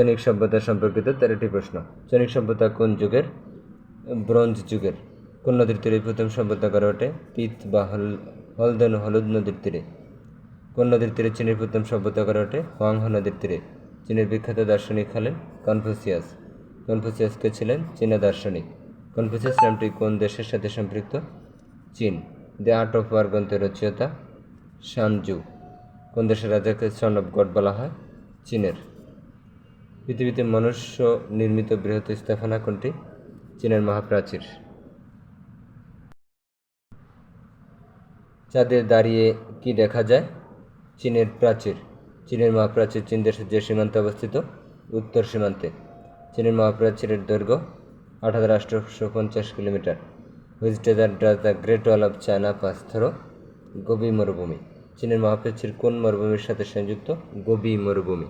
চৈনিক সভ্যতা সম্পর্কিত 13টি প্রশ্ন। চৈনিক সভ্যতা কোন যুগের? ব্রোঞ্জ যুগের। কোন নদীর তীরে প্রথম সভ্যতা গড়ে ওঠে? পিত বা হলদেনু হলুদ নদীর তীরে। কোন নদীর তীরে চীনের প্রথম সভ্যতা গড়ে ওঠে? হোয়াংহো নদীর তীরে। চীনের বিখ্যাত দার্শনিক হলেন কনফুসিয়াস। কনফুসিয়াস কে ছিলেন? চীনা দার্শনিক। কনফুসিয়াস নামটি কোন দেশের সাথে সম্পৃক্ত? চীন। দ্য আর্ট অফ ওয়ার গ্রন্থের রচয়িতা শানজু। কোন দেশের রাজাকে সন অফ গড বলা হয়? চীনের। পৃথিবীতে মনুষ্য নির্মিত বৃহৎ স্থাপনা কোনটি? চীনের মহাপ্রাচীর। চাঁদে দাঁড়িয়ে কি দেখা যায়? চীনের প্রাচীর। চীনের মহাপ্রাচীর চীন দেশের যে সীমান্তে অবস্থিত? উত্তর সীমান্তে। চীনের মহাপ্রাচীরের দৈর্ঘ্য 8850 kilometre. Which desert does the great wall of China pass through? Gobi মরুভূমি। চীনের মহাপ্রাচীর কোন মরুভূমির সাথে সংযুক্ত? গোবি মরুভূমি।